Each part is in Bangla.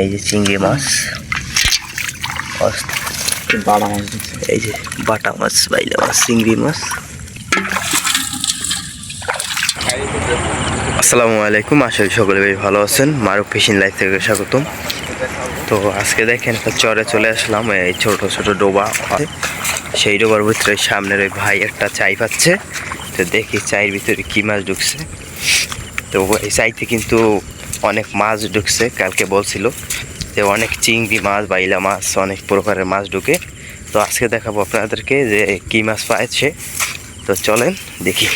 এই যে চিংড়ি মাছ, এই যে বাটা মাছ, বাইলা মাছ, চিংড়ি মাছ। আসসালামু আলাইকুম, আশা করি সকলে বেশ ভালো আছেন। মারুফ ফিশিং লাইফ থেকে স্বাগতম। তো আজকে দেখেন একটা চরে চলে আসলাম। এই ছোট ছোট ডোবা, সেই ডোবার ভিতরে সামনের ওই ভাই একটা চাই পাচ্ছে। তো দেখি চাইয়ের ভিতরে কি মাছ ঢুকছে। তো এই চাইতে কিন্তু অনেক মাছ ঢুকছে, কালকে বলছিল যে অনেক চিংড়ি মাছ, বাইলা মাছ, অনেক প্রকারের মাছ ঢুকে। তো আজকে দেখাবো আপনাদেরকে যে কি মাছ পাচ্ছে। তো চলেন দেখি।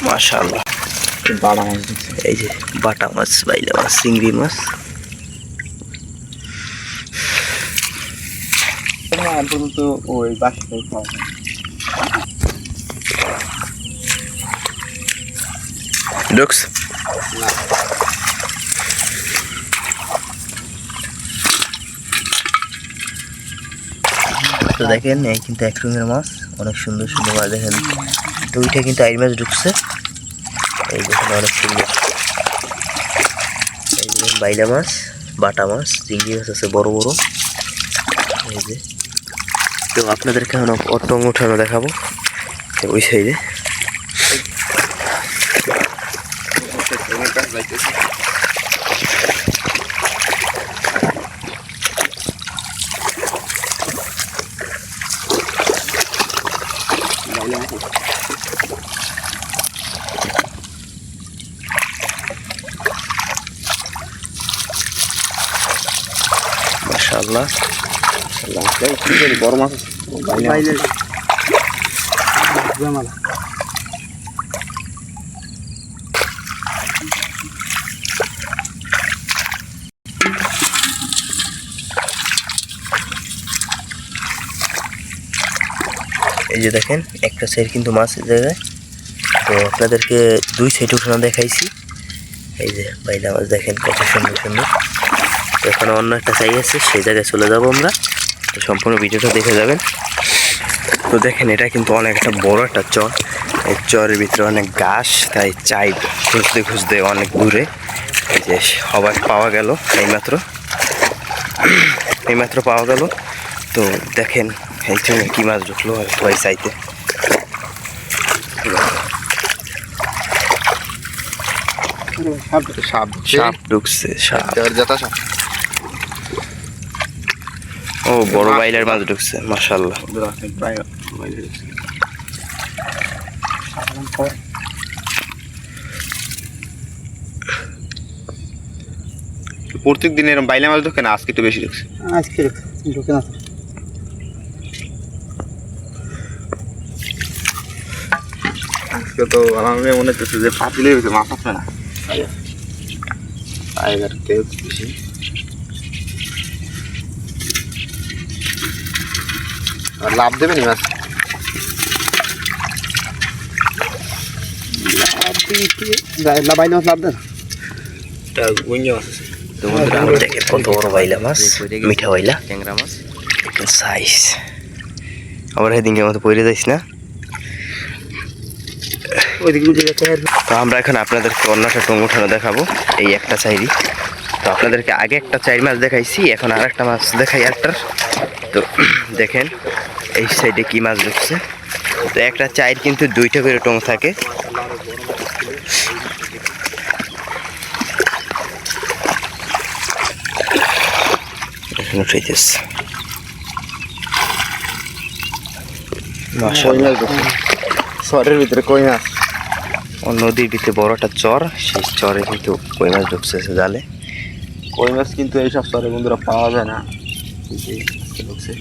মাশাআল্লাহ, এই যে বাটা মাছ, বাইলা মাছ, চিংড়ি মাছ। ঢুকছে তো দেখেন, এই কিন্তু এক রঙের মাছ, অনেক সুন্দর সুন্দর মাছ। দেখেন দুইটা কিন্তু আইর মাছ ঢুকছে। এই দেখেন অনেক সুন্দর, এই দেখেন বাইলা মাছ, বাটা মাছ, চিংড়ি মাছ আছে বড় বড়। এই যে তো আপনাদেরকে এখন অট্টং উঠানো দেখাবো ওই সাইডে। মাশাআল্লাহ, বড় মাছ। এই যে দেখেন একটা সাইড কিন্তু মাছ এই জায়গায়। তো আপনাদেরকে দুই সাইড উঠানো দেখাইছি। এই যে বাইলা মাছ দেখেন কত সুন্দর সুন্দর। তো এখানে অন্য একটা সাইড আছে, সেই জায়গায় চলে যাবো আমরা। তো সম্পূর্ণ ভিডিওটা দেখে যাবেন। তো দেখেন এটা কিন্তু অনেক একটা বড় একটা চর। এই চরের ভিতরে অনেক ঘাস, তাই চাই খুঁজতে খুঁজতে অনেক দূরে এই যে সবাই পাওয়া গেল। এইমাত্র পাওয়া গেল। তো দেখেন এই জন্য কি মাছ ঢুকলো ওই চাইতে। সাপ ঢুকছে, ও বড় বাইলার মাছ ঢুকছে। মাশাআল্লাহ, প্রত্যেক দিন এরকম বাইলা মাছ ঢোকে না, আজকে একটু বেশি ঢুকছে। আজকে ঢুকে না, আজকে তো আমার মনে হচ্ছে যে পাতিলে মাছ আসবে না। টাইগার কেউ বেশি আর লাভ দেবে নি মাছ। বাইলা মাছ লাভ দেন। দেখেন কত বড় বাইলা মাছ, মিঠা বাইলা, ট্যাংরা মাছ সাইজ। আবার সেদিনকে মতো পড়ে যাইস না। তো আমরা এখন আপনাদেরকে অন্য একটা টং উঠানো দেখাবো, এই একটা চাইরি। তো আপনাদেরকে আগে একটা চাইর মাছ দেখাইছি, এখন আর একটা মাছ দেখাই একটার। তো দেখেন এই সাইডে কি মাছ ঢুকছে। তো একটা চাইর কিন্তু দুইটা করে টং থাকে। শহরের ভিতরে কই মাছ, নদীর ভিতরে বড় একটা চর, সেই চরে কিন্তু কই মাছ ঢুকছে জালে। কই মাছ কিন্তু এইসব শহরে বন্ধুরা পাওয়া যায় না। ঢুকছে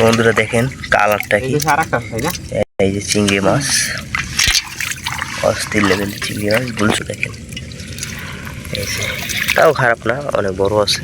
বন্ধুরা দেখেন কালারটা কি। এই যে চিংড়ি মাছ, অস্থির লেভেলের চিংড়ি মাছ, বুলছো দেখেন। তাও খারাপ না, অনেক বড় আছে।